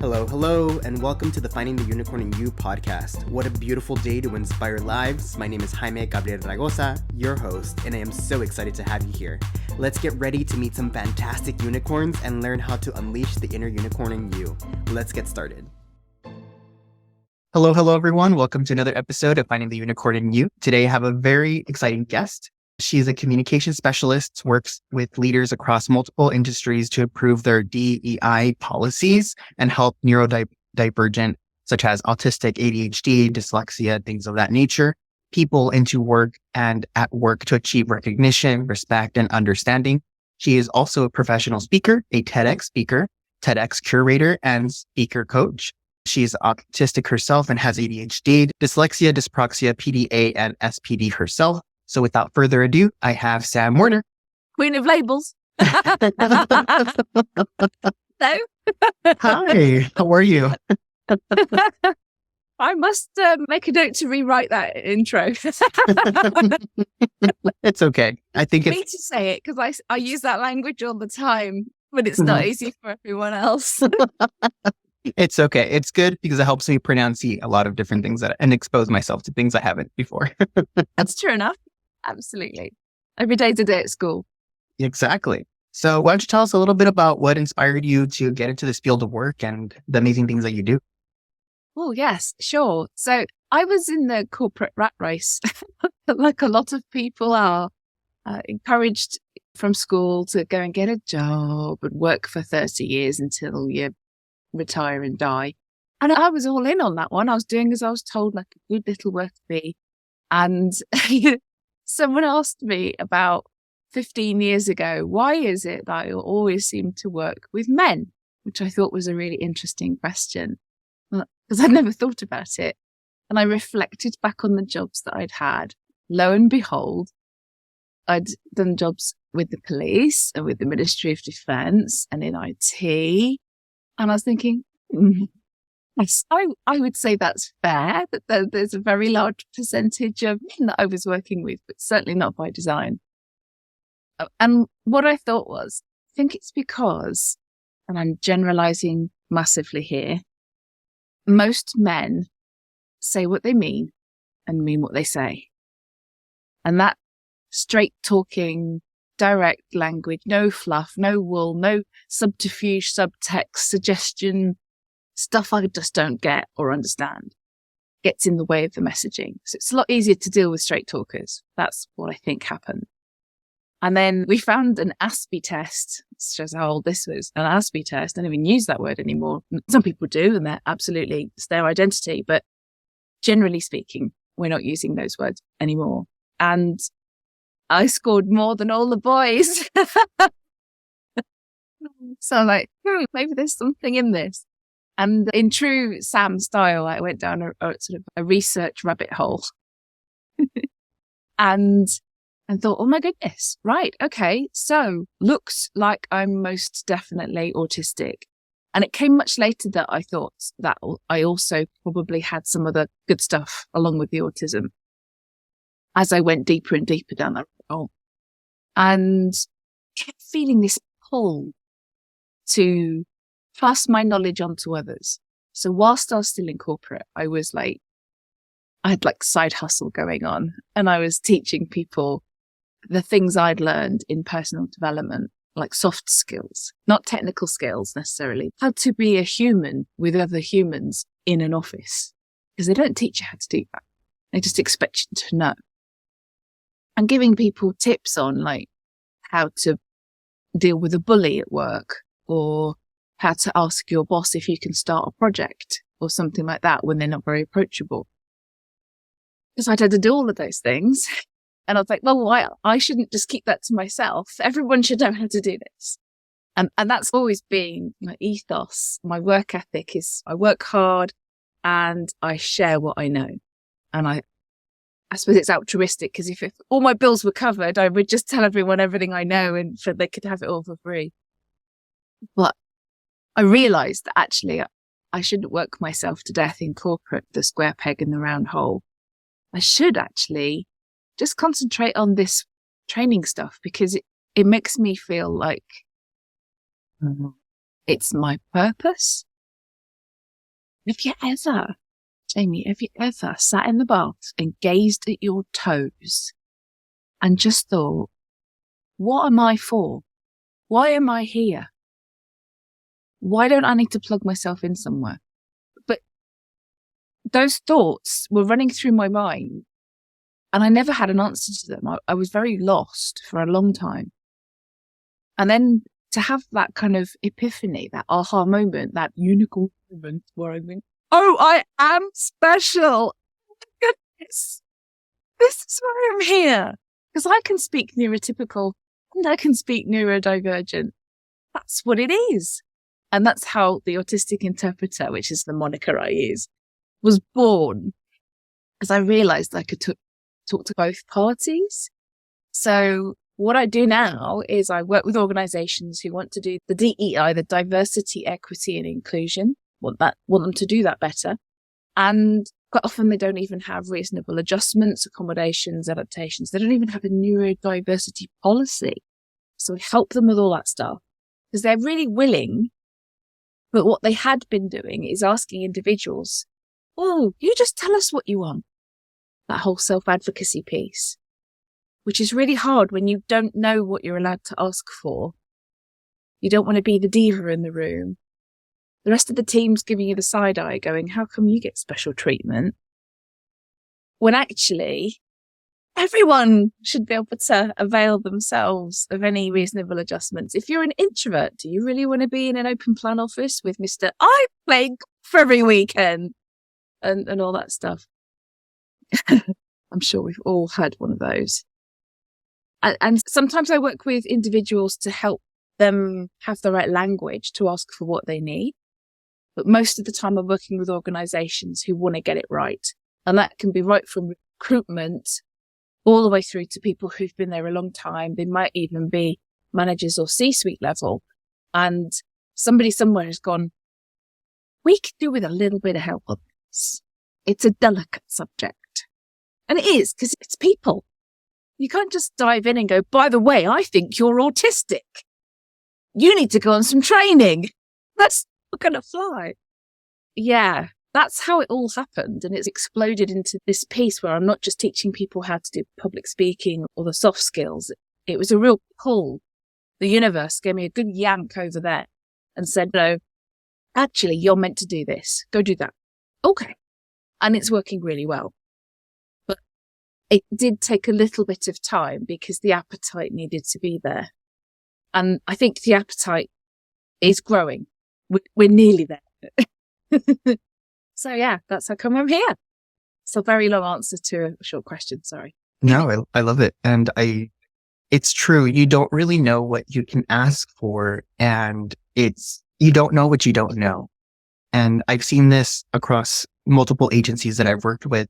Hello, hello, and welcome to the Finding the Unicorn in You podcast. What a beautiful day to inspire lives. My name is Jaime Gabriel RAYGOZA, your host, and I am so excited to have you here. Let's get ready to meet some fantastic unicorns and learn how to unleash the inner unicorn in you. Let's get started. Hello, everyone. Welcome to another episode of Finding the Unicorn in You. Today, I have a very exciting guest. She is a communication specialist, works with leaders across multiple industries to improve their DEI policies and help neurodivergent, such as autistic, ADHD, dyslexia, things of that nature, people into work and at work to achieve recognition, respect, and understanding. She is also a professional speaker, a TEDx speaker, TEDx curator, and speaker coach. She's autistic herself and has ADHD, dyslexia, dyspraxia, PDA, and SPD herself. So without further ado, I have Sam Warner. Queen of labels. No. Hi, how are you? I must make a note to rewrite that intro. It's okay. I think Me to say it because I use that language all the time, but it's not easy for everyone else. It's okay. It's good because it helps me pronounce a lot of different things and expose myself to things I haven't before. That's true enough. Absolutely. Every day's a day at school. Exactly. So why don't you tell us a little bit about what inspired you to get into this field of work and the amazing things that you do? Oh, yes, sure. So I was in the corporate rat race, like a lot of people are, encouraged from school to go and get a job and work for 30 years until you retire and die. And I was all in on that one. I was doing as I was told, like a good little work to be. And someone asked me about 15 years ago, why is it that I always seem to work with men? Which I thought was a really interesting question because I'd never thought about it. And I reflected back on the jobs that I'd had. Lo and behold, I'd done jobs with the police and with the Ministry of Defence and in IT. And I was thinking, yes, I would say that's fair, that there's a very large percentage of men that I was working with, but certainly not by design. And what I thought was, I think it's because, and I'm generalizing massively here, most men say what they mean and mean what they say. And that straight talking, direct language, no fluff, no wool, no subterfuge, subtext, suggestion, stuff I just don't get or understand gets in the way of the messaging. So it's a lot easier to deal with straight talkers. That's what I think happened. And then we found an ASPE test. It shows how old this was. An ASPE test. I don't even use that word anymore. Some people do, and they're absolutely, it's their identity. But generally speaking, we're not using those words anymore. And I scored more than all the boys. So I'm like, maybe there's something in this. And in true Sam style, I went down a sort of a research rabbit hole and thought, oh my goodness, right. Okay. So looks like I'm most definitely autistic. And it came much later that I thought that I also probably had some of the good stuff along with the autism as I went deeper and deeper down that hole, and kept feeling this pull to pass my knowledge on to others. So whilst I was still in corporate, I had like side hustle going on, and I was teaching people the things I'd learned in personal development, like soft skills, not technical skills necessarily, how to be a human with other humans in an office, because they don't teach you how to do that. They just expect you to know. And giving people tips on like how to deal with a bully at work, or how to ask your boss if you can start a project or something like that when they're not very approachable. Because I had to do all of those things. And I was like, well, I shouldn't just keep that to myself. Everyone should know how to do this. And that's always been my ethos. My work ethic is I work hard and I share what I know. And I suppose it's altruistic, because if all my bills were covered, I would just tell everyone everything I know and they could have it all for free. But I realized that actually I shouldn't work myself to death in corporate, the square peg in the round hole. I should actually just concentrate on this training stuff, because it makes me feel like it's my purpose. Have you ever, Jamie, sat in the bath and gazed at your toes and just thought, what am I for? Why am I here? Why don't I need to plug myself in somewhere? But those thoughts were running through my mind and I never had an answer to them. I was very lost for a long time. And then to have that kind of epiphany, that aha moment, that unicorn moment where I think, oh, I am special. Oh my goodness. This is why I'm here. Because I can speak neurotypical and I can speak neurodivergent. That's what it is. And that's how the autistic interpreter, which is the moniker I use, was born. Because I realized I could talk to both parties. So what I do now is I work with organizations who want to do the DEI, the diversity, equity and inclusion, want them to do that better. And quite often they don't even have reasonable adjustments, accommodations, adaptations. They don't even have a neurodiversity policy. So we help them with all that stuff because they're really willing. But what they had been doing is asking individuals, oh, you just tell us what you want. That whole self-advocacy piece, which is really hard when you don't know what you're allowed to ask for. You don't want to be the diva in the room. The rest of the team's giving you the side eye going, how come you get special treatment? When actually, everyone should be able to avail themselves of any reasonable adjustments. If you're an introvert, do you really want to be in an open plan office with Mr. I play golf every weekend and all that stuff? I'm sure we've all had one of those. And sometimes I work with individuals to help them have the right language to ask for what they need. But most of the time I'm working with organizations who want to get it right. And that can be right from recruitment all the way through to people who've been there a long time. They might even be managers or C-suite level. And somebody somewhere has gone, we could do with a little bit of help on this. It's a delicate subject. And it is, because it's people. You can't just dive in and go, by the way, I think you're autistic. You need to go on some training. That's not going to fly. Yeah, that's how it all happened. And it's exploded into this piece where I'm not just teaching people how to do public speaking or the soft skills. It was a real pull. The universe gave me a good yank over there and said, no, actually, you're meant to do this. Go do that. Okay. And it's working really well. It did take a little bit of time because the appetite needed to be there. And I think the appetite is growing. We're nearly there. So yeah, that's how come I'm here. It's a very long answer to a short question. Sorry. No, I love it. And it's true. You don't really know what you can ask for. And you don't know what you don't know. And I've seen this across multiple agencies that I've worked with.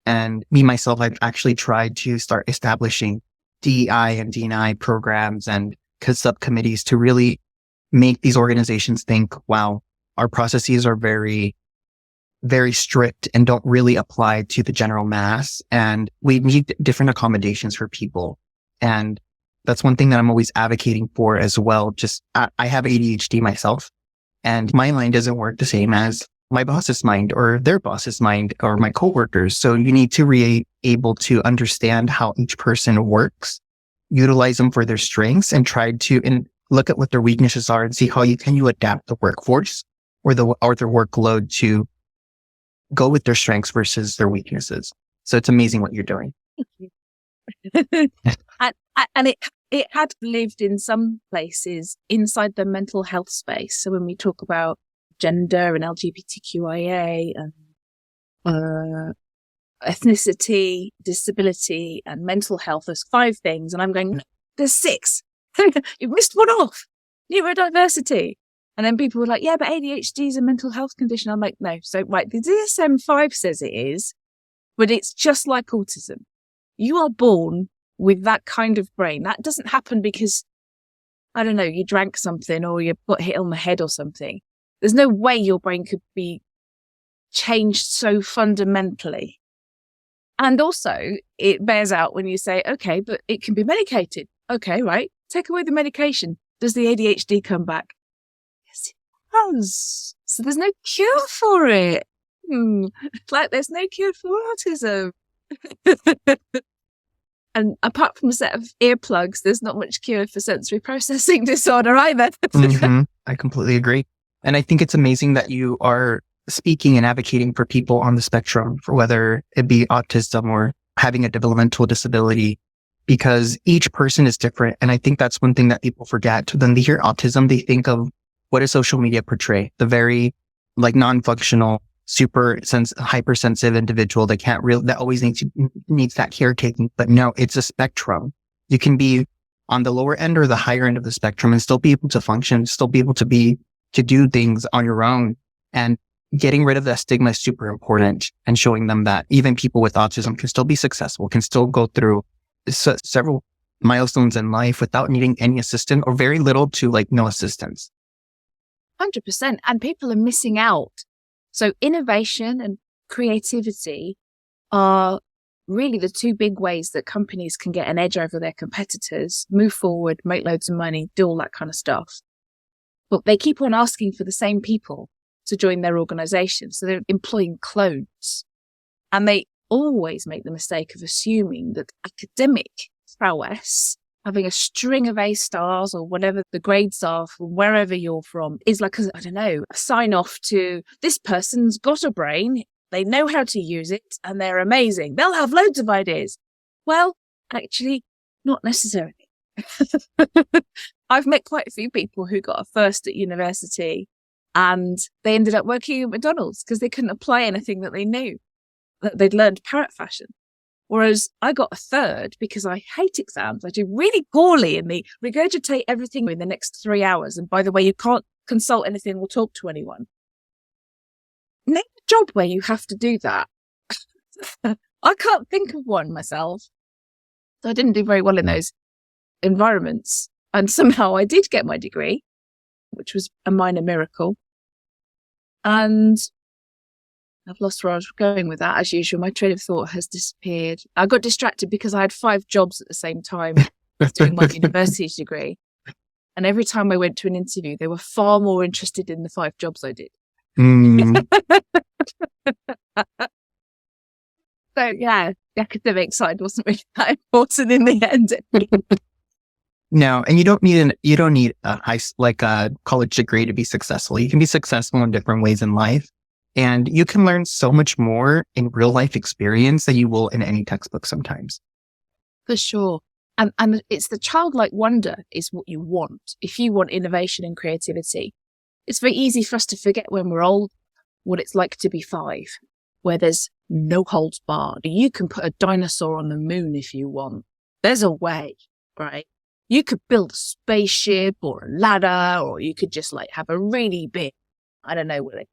And me, myself, I've actually tried to start establishing DEI and D&I programs and subcommittees to really make these organizations think, wow, our processes are very, very strict and don't really apply to the general mass. And we need different accommodations for people. And that's one thing that I'm always advocating for as well. Just, I have ADHD myself and my mind doesn't work the same as my boss's mind or their boss's mind or my coworkers. So you need to be able to understand how each person works, utilize them for their strengths and try to look at what their weaknesses are and see how can you adapt the workforce or their workload to go with their strengths versus their weaknesses. So it's amazing what you're doing. and it had lived in some places inside the mental health space. So when we talk about gender and LGBTQIA and ethnicity, disability and mental health, there's 5 things. And I'm going, no, there's 6. You've missed one off. Neurodiversity. And then people were like, yeah, but ADHD is a mental health condition. I'm like, no. So right, the DSM-5 says it is, but it's just like autism. You are born with that kind of brain. That doesn't happen because, I don't know, you drank something or you got hit on the head or something. There's no way your brain could be changed so fundamentally. And also, it bears out when you say, okay, but it can be medicated. Okay, right. Take away the medication. Does the ADHD come back? Yes, it does. So there's no cure for it. Like there's no cure for autism. And apart from a set of earplugs, there's not much cure for sensory processing disorder either. I completely agree. And I think it's amazing that you are speaking and advocating for people on the spectrum, for whether it be autism or having a developmental disability, because each person is different. And I think that's one thing that people forget. When they hear autism, they think of what does social media portray? The very like non-functional, hypersensitive individual that that always needs that caretaking. But no, it's a spectrum. You can be on the lower end or the higher end of the spectrum and still be able to function, still be able to do things on your own. And getting rid of that stigma is super important, and showing them that even people with autism can still be successful, can still go through several milestones in life without needing any assistance or very little to like no assistance. 100%. And people are missing out. So innovation and creativity are really the two big ways that companies can get an edge over their competitors, move forward, make loads of money, do all that kind of stuff. But they keep on asking for the same people to join their organization. So they're employing clones. And they always make the mistake of assuming that academic prowess, having a string of A stars or whatever the grades are from wherever you're from, is like, a sign off to this person's got a brain, they know how to use it, and they're amazing. They'll have loads of ideas. Well, actually, not necessarily. I've met quite a few people who got a first at university and they ended up working at McDonald's because they couldn't apply anything that they knew, that they'd learned parrot fashion. Whereas I got a third because I hate exams. I do really poorly and they regurgitate everything in the next 3 hours. And by the way, you can't consult anything or talk to anyone. Name a job where you have to do that. I can't think of one myself. So I didn't do very well in those environments. And somehow I did get my degree, which was a minor miracle. And I've lost where I was going with that. As usual, my train of thought has disappeared. I got distracted because I had 5 jobs at the same time doing my university degree. And every time I went to an interview, they were far more interested in the 5 jobs I did. So yeah, the academic side wasn't really that important in the end. No, and you don't need a college degree to be successful. You can be successful in different ways in life, and you can learn so much more in real life experience than you will in any textbook sometimes. For sure. And it's the childlike wonder is what you want. If you want innovation and creativity, it's very easy for us to forget when we're old what it's like to be 5, where there's no holds barred. You can put a dinosaur on the moon if you want. There's a way, right? You could build a spaceship or a ladder, or you could just like have a really big,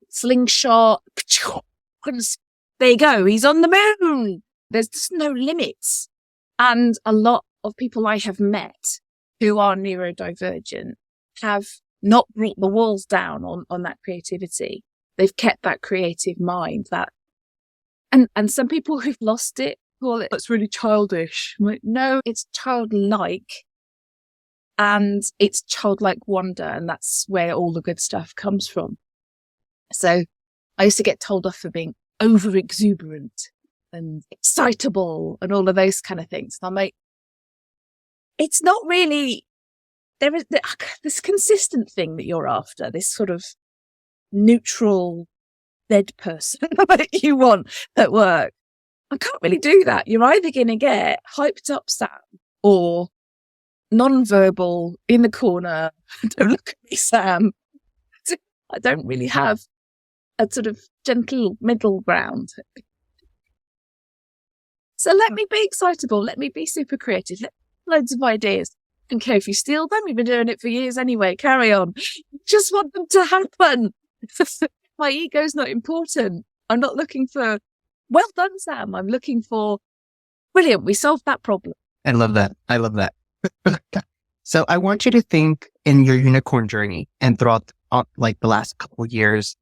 slingshot. There you go. He's on the moon. There's just no limits. And a lot of people I have met who are neurodivergent have not brought the walls down on that creativity. They've kept that creative mind and some people who've lost it call it, that's really childish. I'm like, no, it's childlike. And it's childlike wonder, and that's where all the good stuff comes from. So I used to get told off for being over-exuberant and excitable and all of those kind of things. And I'm like, it's not really, there is this consistent thing that you're after, this sort of neutral, dead person that you want at work. I can't really do that. You're either going to get hyped up Sam or non-verbal in the corner. Don't look at me, Sam. I don't really have a sort of gentle middle ground. So let me be excitable. Let me be super creative. Let me have loads of ideas. I don't care if you steal them. You've been doing it for years anyway. Carry on. Just want them to happen. My ego's not important. I'm not looking for, well done, Sam. I'm looking for, brilliant. We solved that problem. I love that. So I want you to think in your unicorn journey and throughout like the last couple of years,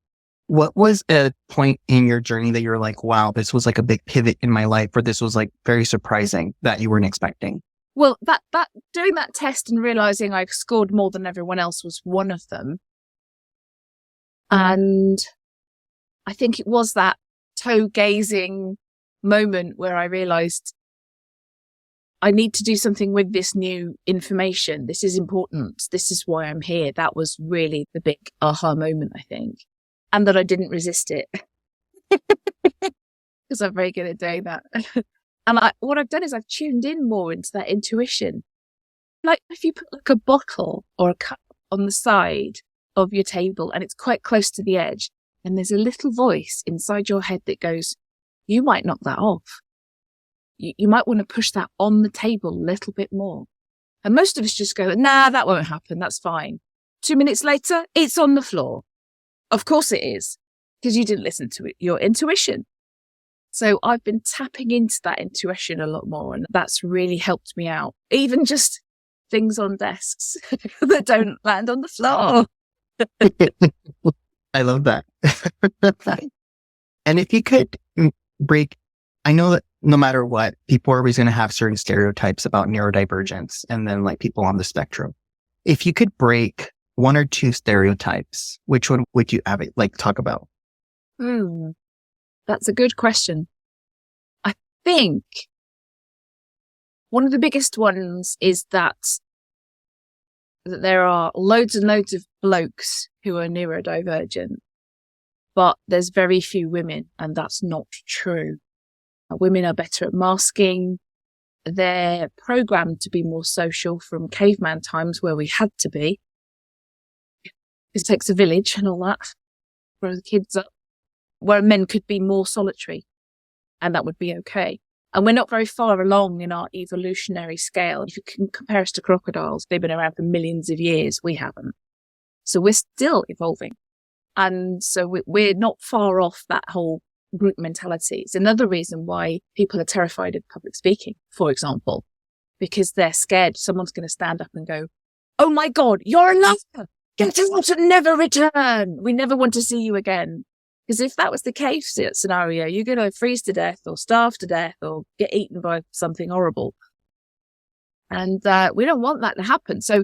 what was a point in your journey that you're like, wow, this was like a big pivot in my life, or this was like very surprising that you weren't expecting? Well, that doing that test and realizing I scored more than everyone else was one of them. And I think it was that toe gazing moment where I realized I need to do something with this new information. This is important. This is why I'm here. That was really the big aha moment, I think. And that I didn't resist it because I'm very good at doing that. And what I've done is I've tuned in more into that intuition. Like if you put like a bottle or a cup on the side of your table and it's quite close to the edge, and there's a little voice inside your head that goes, you might knock that off. You might want to push that on the table a little bit more. And most of us just go, nah, that won't happen. That's fine. 2 minutes later, it's on the floor. Of course it is, because you didn't listen to your intuition. So I've been tapping into that intuition a lot more, and that's really helped me out. Even just things on desks that don't land on the floor. I love that. And if you could break, I know that no matter what, people are always going to have certain stereotypes about neurodivergence and then like people on the spectrum. If you could break 1 or 2 stereotypes, which one would you have it like talk about? That's a good question. I think one of the biggest ones is that there are loads and loads of blokes who are neurodivergent, but there's very few women, and that's not true. Women are better at masking. They're programmed to be more social from caveman times where we had to be. It takes a village and all that, grow the kids up, where men could be more solitary, and that would be okay. And we're not very far along in our evolutionary scale. If you can compare us to crocodiles, they've been around for millions of years. We haven't. So we're still evolving. And so we're not far off that whole group mentality. It's another reason why people are terrified of public speaking, for example, because they're scared someone's going to stand up and go, oh my God, you're a liar. Get out and never return. We never want to see you again. Because if that was the case scenario, you're going to freeze to death or starve to death or get eaten by something horrible. And we don't want that to happen. So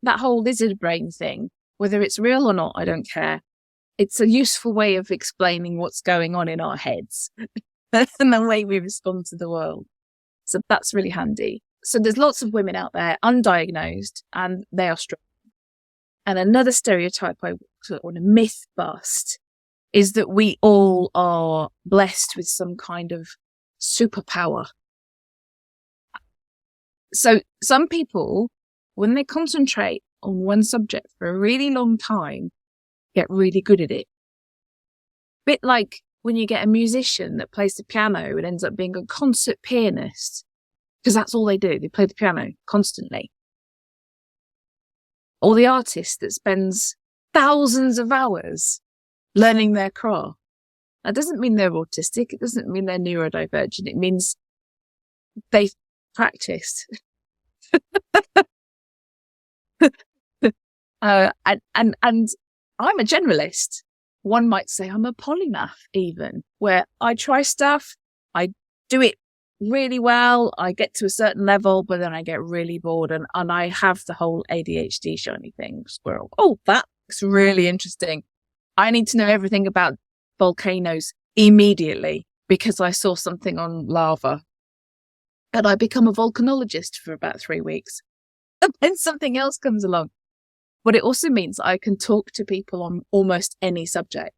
that whole lizard brain thing, whether it's real or not, I don't care. It's a useful way of explaining what's going on in our heads and the way we respond to the world. So that's really handy. So there's lots of women out there undiagnosed and they are strong. And another stereotype I want to myth bust is that we all are blessed with some kind of superpower. So some people, when they concentrate on one subject for a really long time, get really good at it. Bit like when you get a musician that plays the piano and ends up being a concert pianist, because that's all they do. They play the piano constantly. Or the artist that spends thousands of hours learning their craft. That doesn't mean they're autistic. It doesn't mean they're neurodivergent. It means they've practiced. And I'm a generalist. One might say I'm a polymath even, where I try stuff, I do it really well, I get to a certain level, but then I get really bored and I have the whole ADHD shiny thing squirrel. Oh, that's really interesting. I need to know everything about volcanoes immediately because I saw something on lava. And I become a volcanologist for about 3 weeks. And then something else comes along. But it also means I can talk to people on almost any subject.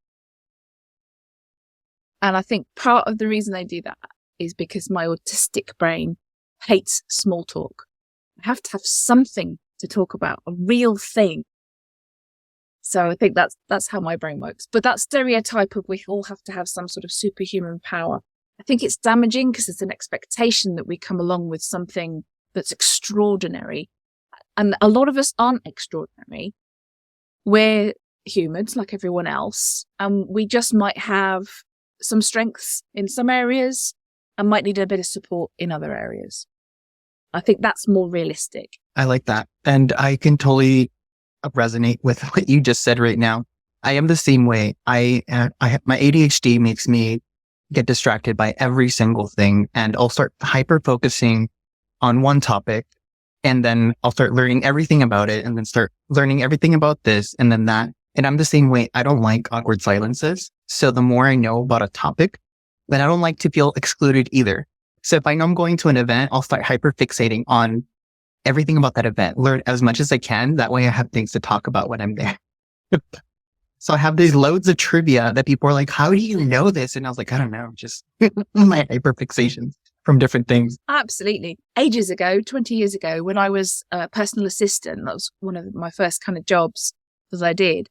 And I think part of the reason I do that is because my autistic brain hates small talk. I have to have something to talk about, a real thing. So I think that's how my brain works. But that stereotype of we all have to have some sort of superhuman power, I think it's damaging because it's an expectation that we come along with something that's extraordinary. And a lot of us aren't extraordinary. We're humans like everyone else. And we just might have some strengths in some areas and might need a bit of support in other areas. I think that's more realistic. I like that. And I can totally resonate with what you just said right now. I am the same way. I have, my ADHD makes me get distracted by every single thing. And I'll start hyper focusing on one topic. And then I'll start learning everything about it and then start learning everything about this. And then that And I'm the same way. I don't like awkward silences. So the more I know about a topic, then I don't like to feel excluded either. So if I know I'm going to an event, I'll start hyperfixating on everything about that event, learn as much as I can. That way I have things to talk about when I'm there. So I have these loads of trivia that people are like, how do you know this? And I was like, I don't know, just my hyperfixations from different things. Absolutely. Ages ago, 20 years ago, when I was a personal assistant, that was one of my first kind of jobs that I did.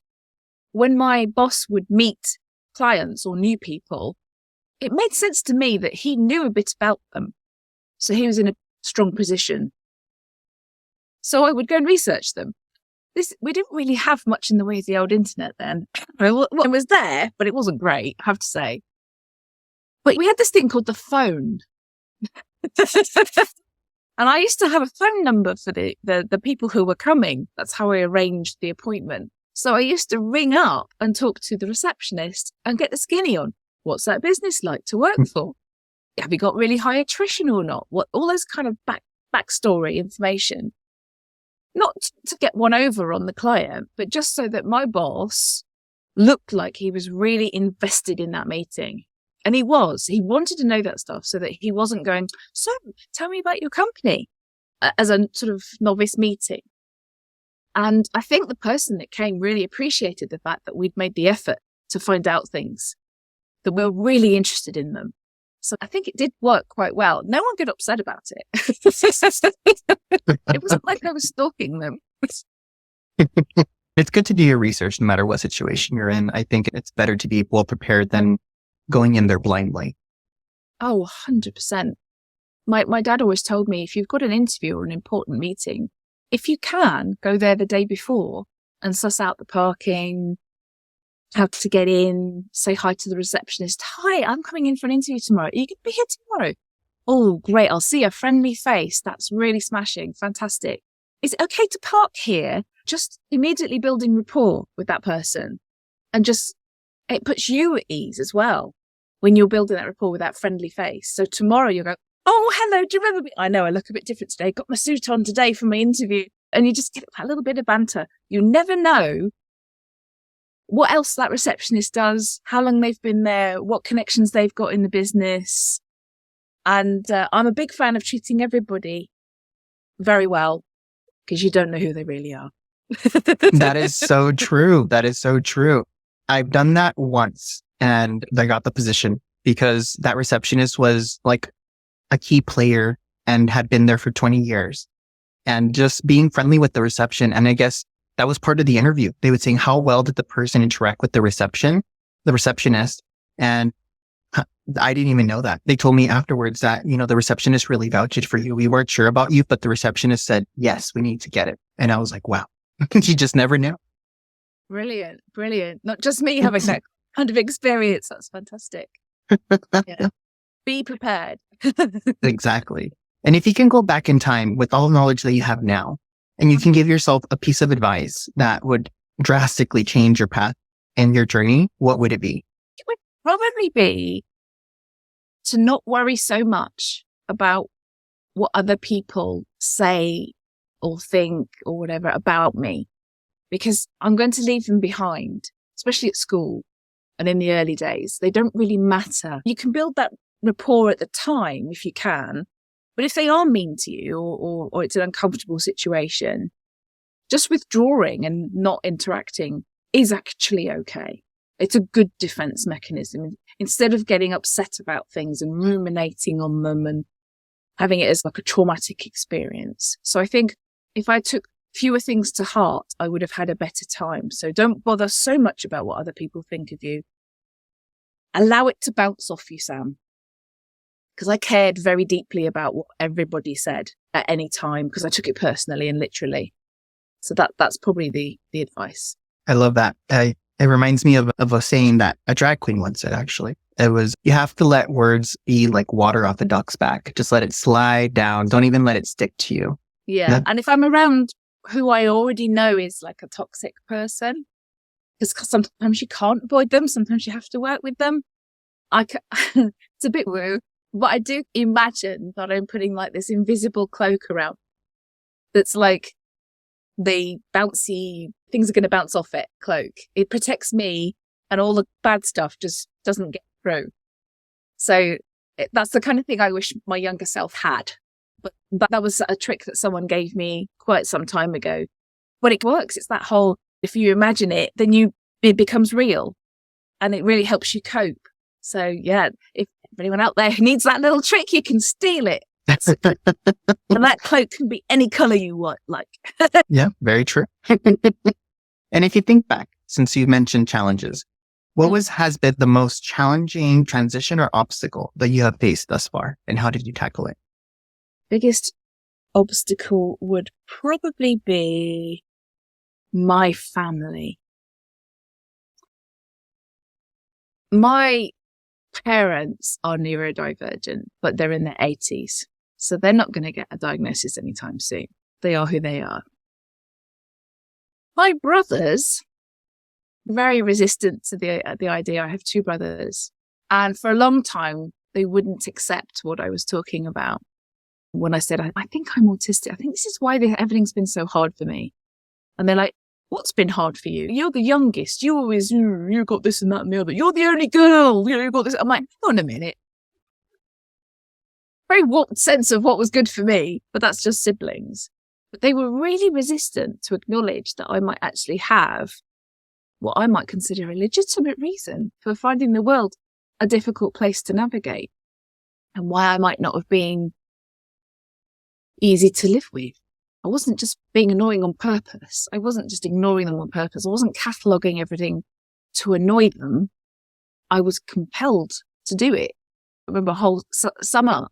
When my boss would meet clients or new people, it made sense to me that he knew a bit about them. So he was in a strong position. So I would go and research them. We didn't really have much in the way of the old internet then. Well, it was there, but it wasn't great, I have to say. But we had this thing called the phone. And I used to have a phone number for the people who were coming. That's how I arranged the appointment. So I used to ring up and talk to the receptionist and get the skinny on. What's that business like to work for? Have you got really high attrition or not? What all those kind of backstory information. Not to get one over on the client, but just so that my boss looked like he was really invested in that meeting. And he was. He wanted to know that stuff so that he wasn't going, so tell me about your company, as a sort of novice meeting. And I think the person that came really appreciated the fact that we'd made the effort to find out things, that we were really interested in them. So I think it did work quite well. No one got upset about it. It wasn't like I was stalking them. It's good to do your research no matter what situation you're in. I think it's better to be well prepared than going in there blindly. Oh, 100%. My dad always told me, if you've got an interview or an important meeting, if you can, go there the day before and suss out the parking, how to get in, say hi to the receptionist. Hi, I'm coming in for an interview tomorrow. Are you going to be here tomorrow? Oh, great. I'll see a friendly face. That's really smashing. Fantastic. Is it okay to park here? Just immediately building rapport with that person. And just, it puts you at ease as well when you're building that rapport with that friendly face. So tomorrow you'll go, oh, hello. Do you remember me? I know I look a bit different today. Got my suit on today for my interview. And you just get a little bit of banter. You never know what else that receptionist does, how long they've been there, what connections they've got in the business. And I'm a big fan of treating everybody very well because you don't know who they really are. That is so true. That is so true. I've done that once and I got the position because that receptionist was like a key player and had been there for 20 years. And just being friendly with the reception. And I guess that was part of the interview. They would say, how well did the person interact with the receptionist? And I didn't even know that. They told me afterwards that, the receptionist really vouched for you. We weren't sure about you, but the receptionist said, yes, we need to get it. And I was like, wow, you just never know. Brilliant. Brilliant. Not just me having that kind of experience. That's fantastic. Yeah. Be prepared. Exactly. And if you can go back in time with all the knowledge that you have now, and you can give yourself a piece of advice that would drastically change your path and your journey, what would it be? It would probably be to not worry so much about what other people say or think or whatever about me, because I'm going to leave them behind, especially at school and in the early days. They don't really matter. You can build that rapport at the time if you can. But if they are mean to you or it's an uncomfortable situation, just withdrawing and not interacting is actually okay. It's a good defense mechanism. Instead of getting upset about things and ruminating on them and having it as like a traumatic experience. So I think if I took fewer things to heart, I would have had a better time. So don't bother so much about what other people think of you. Allow it to bounce off you, Sam. Because I cared very deeply about what everybody said at any time because I took it personally and literally. So that's probably the advice. I love that. It reminds me of a saying that a drag queen once said, actually. It was, you have to let words be like water off a duck's back. Just let it slide down. Don't even let it stick to you. Yeah. And if I'm around who I already know is like a toxic person, because sometimes you can't avoid them. Sometimes you have to work with them. It's a bit woo. But I do imagine that I'm putting like this invisible cloak around that's like the bouncy things are going to bounce off it cloak. It protects me, and all the bad stuff just doesn't get through. So that's the kind of thing I wish my younger self had. But that was a trick that someone gave me quite some time ago. When it works, it's that whole, if you imagine it, then it becomes real, and it really helps you cope. So yeah, if anyone out there who needs that little trick, you can steal it. And that cloak can be any color you want, like. Yeah, very true. And if you think back, since you mentioned challenges, what has been the most challenging transition or obstacle that you have faced thus far, and how did you tackle it? Biggest obstacle would probably be my family. My parents are neurodivergent, but they're in their 80s. So they're not going to get a diagnosis anytime soon. They are who they are. My brothers, very resistant to the idea. I have 2 brothers. And for a long time, they wouldn't accept what I was talking about. When I said, I think I'm autistic. I think this is why everything's been so hard for me. And they're like, what's been hard for you? You're the youngest. You always, you got this and that and the other. You're the only girl. You got this. I'm like, hang on a minute. Very warped sense of what was good for me, but that's just siblings. But they were really resistant to acknowledge that I might actually have what I might consider a legitimate reason for finding the world a difficult place to navigate, and why I might not have been easy to live with. I wasn't just being annoying on purpose. I wasn't just ignoring them on purpose. I wasn't cataloguing everything to annoy them. I was compelled to do it. I remember a whole summer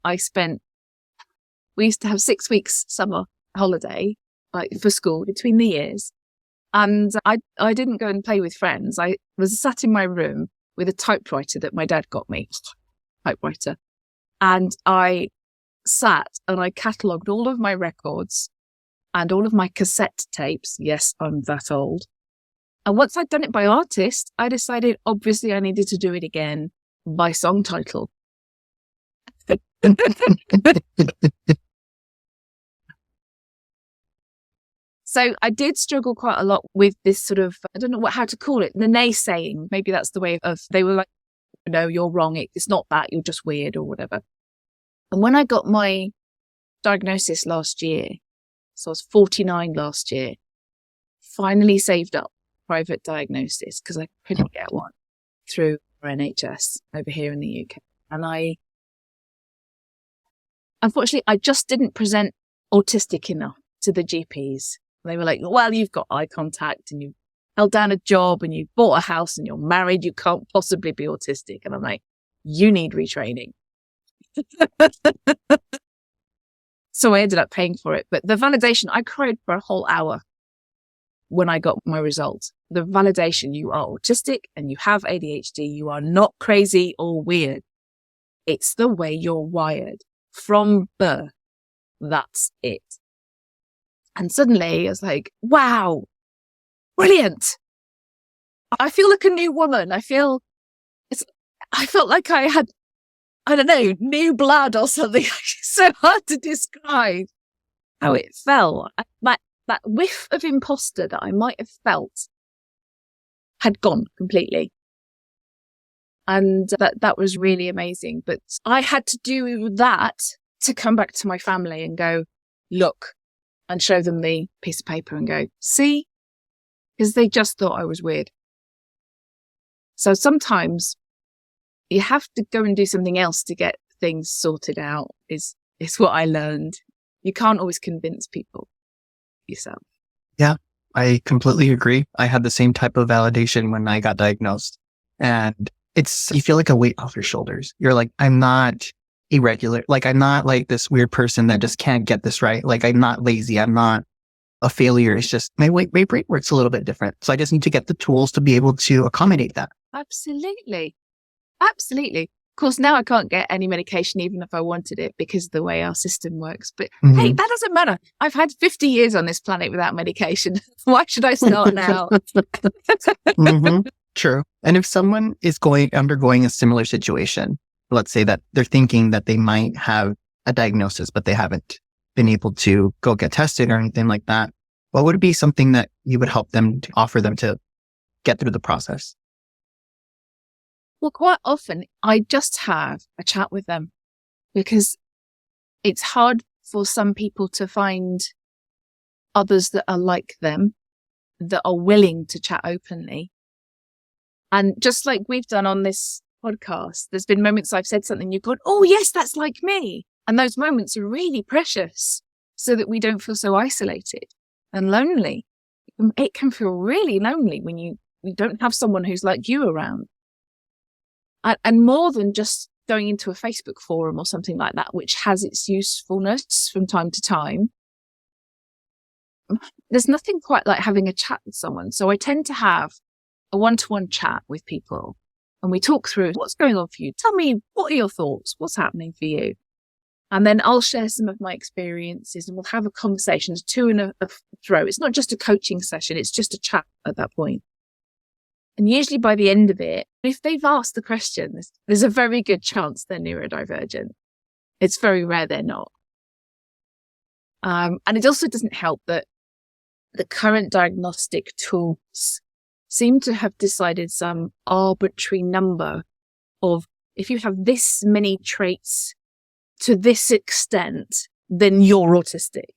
we used to have 6 weeks summer holiday, like for school between the years. And I didn't go and play with friends. I was sat in my room with a typewriter that my dad got me, typewriter. And I sat and I catalogued all of my records and all of my cassette tapes. Yes, I'm that old. And once I'd done it by artist, I decided obviously I needed to do it again by song title. So I did struggle quite a lot with this sort of, I don't know how to call it, the naysaying. Maybe that's the way of, they were like, no, you're wrong. It's not that. You're just weird or whatever. And when I got my diagnosis last year, so I was 49 last year, finally saved up private diagnosis because I couldn't get one through NHS over here in the UK. And unfortunately, I just didn't present autistic enough to the GPs. They were like, well, you've got eye contact and you held down a job and you bought a house and you're married. You can't possibly be autistic. And I'm like, you need retraining. So I ended up paying for it. But the validation, I cried for a whole hour when I got my result. The validation, you are autistic and you have ADHD. You are not crazy or weird. It's the way you're wired from birth. That's it. And suddenly I was like, wow, brilliant. I feel like a new woman. I felt like I had, I don't know, new blood or something. It's so hard to describe how it felt. That whiff of imposter that I might have felt had gone completely. And that was really amazing. But I had to do that to come back to my family and go, look, and show them the piece of paper and go, see? Because they just thought I was weird. So sometimes you have to go and do something else to get things sorted out, is what I learned. You can't always convince people yourself. Yeah, I completely agree. I had the same type of validation when I got diagnosed. And you feel like a weight off your shoulders. You're like, I'm not irregular. Like, I'm not like this weird person that just can't get this right. Like, I'm not lazy. I'm not a failure. It's just my brain works a little bit different. So I just need to get the tools to be able to accommodate that. Absolutely. Absolutely. Of course, now I can't get any medication even if I wanted it because of the way our system works. But hey, that doesn't matter. I've had 50 years on this planet without medication. Why should I start now? True. And if someone is undergoing a similar situation, let's say that they're thinking that they might have a diagnosis, but they haven't been able to go get tested or anything like that, what would be something that you would help them to offer them to get through the process? Well, quite often I just have a chat with them because it's hard for some people to find others that are like them, that are willing to chat openly. And just like we've done on this podcast, there's been moments I've said something, you've gone, oh yes, that's like me. And those moments are really precious so that we don't feel so isolated and lonely. It can feel really lonely when you don't have someone who's like you around. And more than just going into a Facebook forum or something like that, which has its usefulness from time to time, there's nothing quite like having a chat with someone. So I tend to have a one-to-one chat with people and we talk through what's going on for you. Tell me, what are your thoughts? What's happening for you? And then I'll share some of my experiences and we'll have a conversation, two in a throw. It's not just a coaching session. It's just a chat at that point. And usually by the end of it, if they've asked the questions, there's a very good chance they're neurodivergent. It's very rare they're not. And it also doesn't help that the current diagnostic tools seem to have decided some arbitrary number of, if you have this many traits to this extent, then you're autistic.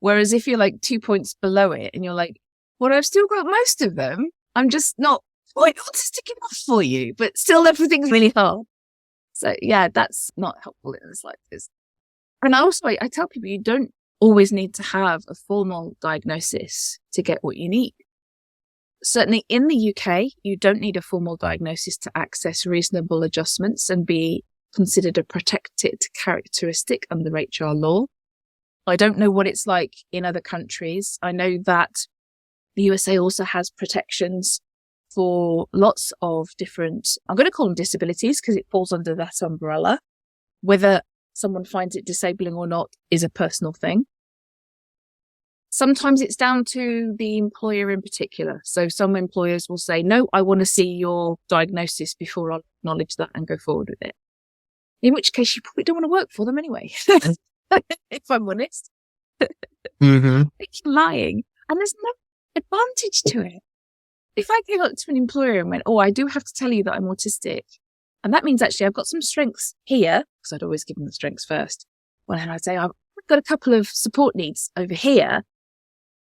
Whereas if you're like 2 points below it and you're like, well, I've still got most of them. I'm just not quite autistic enough for you, but still everything's really hard. So yeah, that's not helpful in the slightest. And also, I tell people you don't always need to have a formal diagnosis to get what you need. Certainly in the UK, you don't need a formal diagnosis to access reasonable adjustments and be considered a protected characteristic under HR law. I don't know what it's like in other countries. I know that the USA also has protections for lots of different, I'm going to call them disabilities because it falls under that umbrella. Whether someone finds it disabling or not is a personal thing. Sometimes it's down to the employer in particular. So some employers will say, no, I want to see your diagnosis before I acknowledge that and go forward with it. In which case you probably don't want to work for them anyway, if I'm honest. Mm-hmm. It's lying. And there's no advantage to it. If I came up to an employer and went, oh, I do have to tell you that I'm autistic, and that means actually I've got some strengths here, because I'd always give them the strengths first. Well, then I'd say I've got a couple of support needs over here,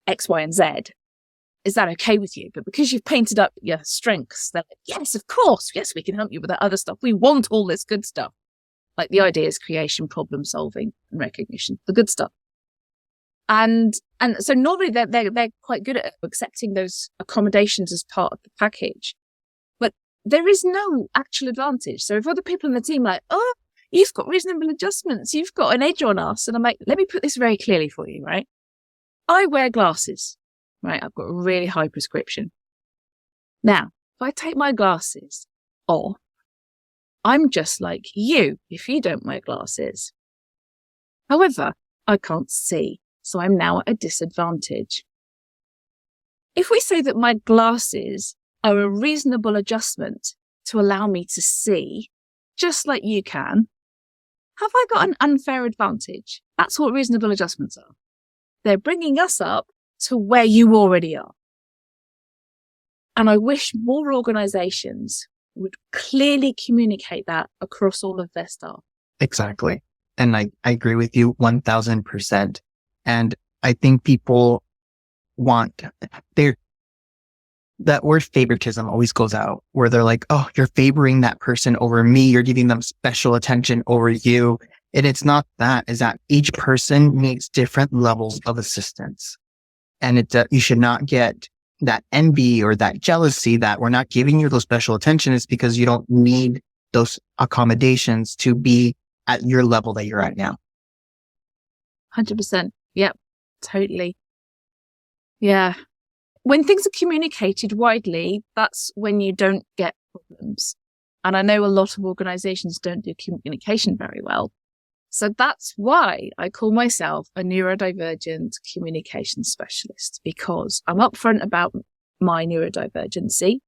X, Y, and Z. Is that okay with you? But because you've painted up your strengths, they're like, yes, of course. Yes, we can help you with that other stuff. We want all this good stuff. Like the ideas, creation, problem solving, and recognition, the good stuff. And so normally they're quite good at accepting those accommodations as part of the package, but there is no actual advantage. So if other people in the team are like, oh, you've got reasonable adjustments, you've got an edge on us. And I'm like, let me put this very clearly for you, right? I wear glasses, right? I've got a really high prescription. Now, if I take my glasses off, I'm just like you if you don't wear glasses. However, I can't see. So I'm now at a disadvantage. If we say that my glasses are a reasonable adjustment to allow me to see, just like you can, have I got an unfair advantage? That's what reasonable adjustments are. They're bringing us up to where you already are. And I wish more organizations would clearly communicate that across all of their staff. Exactly. And I agree with you 1000%. And I think people that word favoritism always goes out where they're like, oh, you're favoring that person over me. You're giving them special attention over you. And it's not that, is that each person needs different levels of assistance. And you should not get that envy or that jealousy that we're not giving you those special attention. It's because you don't need those accommodations to be at your level that you're at now. 100%. Yep, totally. Yeah. When things are communicated widely, that's when you don't get problems. And I know a lot of organizations don't do communication very well. So that's why I call myself a neurodivergent communication specialist, because I'm upfront about my neurodivergency.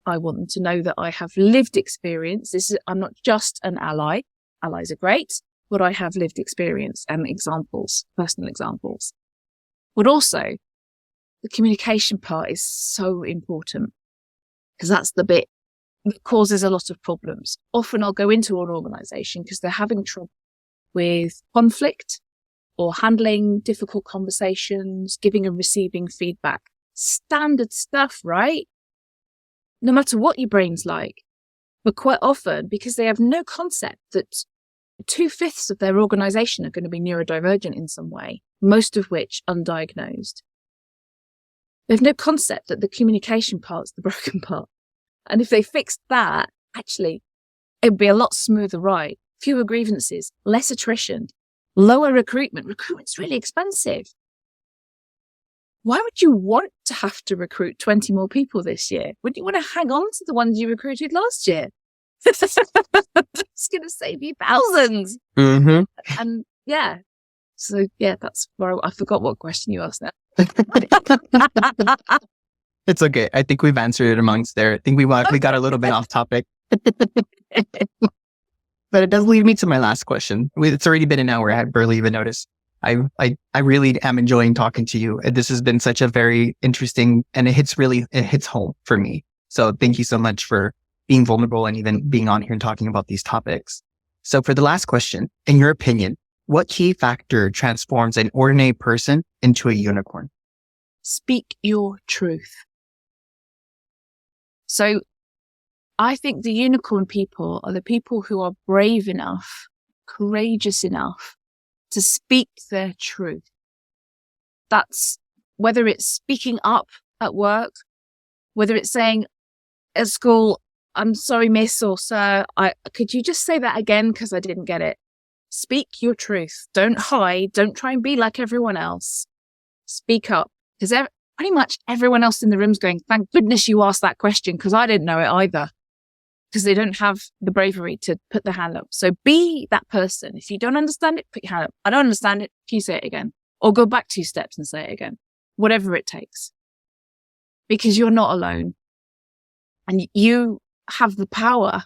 I want them to know that I have lived experience. I'm not just an ally. Allies are great, but I have lived experience and examples, personal examples. But also, the communication part is so important because that's the bit that causes a lot of problems. Often I'll go into an organization because they're having trouble with conflict or handling difficult conversations, giving and receiving feedback. Standard stuff, right? No matter what your brain's like. But quite often, because they have no concept that 2/5 of their organization are going to be neurodivergent in some way, most of which undiagnosed. They have no concept that the communication part's the broken part. And if they fixed that, actually, it would be a lot smoother ride. Fewer grievances, less attrition, lower recruitment. Recruitment's really expensive. Why would you want to have to recruit 20 more people this year? Wouldn't you want to hang on to the ones you recruited last year? It's going to save you thousands. Mm-hmm. And yeah. So yeah, that's where I forgot what question you asked now. It's okay. I think we've answered it amongst there. I think we got a little bit off topic. But it does lead me to my last question. It's already been an hour. I had barely even noticed. I really am enjoying talking to you. This has been such a very interesting, and it hits home for me. So thank you so much for being vulnerable and even being on here and talking about these topics. So for the last question, in your opinion, what key factor transforms an ordinary person into a unicorn? Speak your truth. So I think the unicorn people are the people who are brave enough, courageous enough to speak their truth. That's whether it's speaking up at work, whether it's saying at school, I'm sorry, miss or sir, could you just say that again? Because I didn't get it. Speak your truth. Don't hide. Don't try and be like everyone else. Speak up. Because pretty much everyone else in the room's going, thank goodness you asked that question because I didn't know it either. Because they don't have the bravery to put their hand up. So be that person. If you don't understand it, put your hand up. I don't understand it. Can you say it again? Or go back 2 steps and say it again. Whatever it takes. Because you're not alone. And you have the power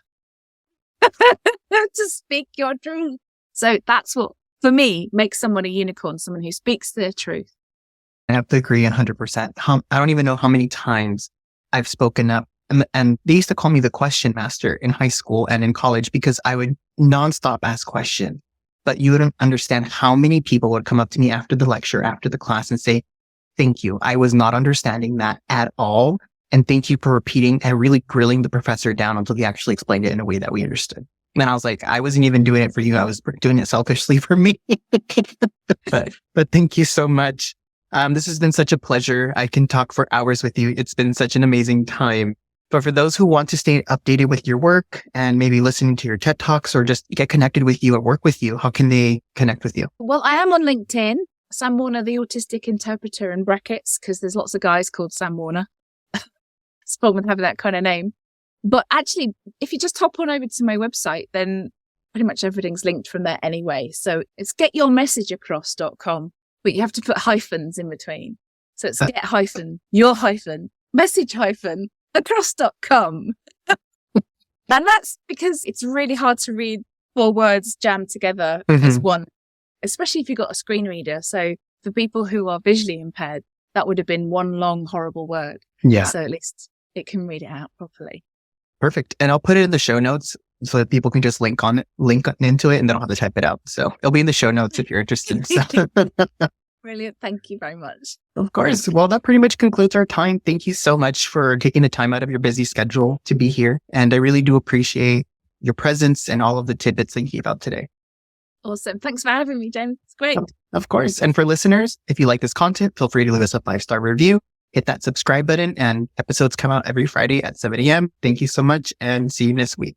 to speak your truth. So that's what, for me, makes someone a unicorn, someone who speaks their truth. I have to agree 100%. I don't even know how many times I've spoken up. And they used to call me the question master in high school and in college because I would nonstop ask questions. But you wouldn't understand how many people would come up to me after the lecture, after the class and say, thank you. I was not understanding that at all. And thank you for repeating and really grilling the professor down until he actually explained it in a way that we understood. And I was like, I wasn't even doing it for you. I was doing it selfishly for me. but thank you so much. This has been such a pleasure. I can talk for hours with you. It's been such an amazing time. But for those who want to stay updated with your work and maybe listening to your TED Talks or just get connected with you or work with you, how can they connect with you? Well, I am on LinkedIn. Sam Warner, the autistic interpreter in brackets, because there's lots of guys called Sam Warner. It's fun with having that kind of name. But actually, if you just hop on over to my website, then pretty much everything's linked from there anyway. So it's getyourmessageacross.com, but you have to put hyphens in between. So it's get hyphen, your hyphen, message hyphen, across.com. And that's because it's really hard to read 4 words jammed together as one, especially if you've got a screen reader. So for people who are visually impaired, that would have been one long, horrible word. Yeah. So at least it can read it out properly. Perfect. And I'll put it in the show notes so that people can just link into it and they don't have to type it out. So it'll be in the show notes if you're interested. So. Brilliant. Thank you very much. Of course. Well, that pretty much concludes our time. Thank you so much for taking the time out of your busy schedule to be here. And I really do appreciate your presence and all of the tidbits that you gave out today. Awesome. Thanks for having me, James. It's great. Of course. And for listeners, if you like this content, feel free to leave us a 5-star review, hit that subscribe button, and episodes come out every Friday at 7 a.m. Thank you so much and see you next week.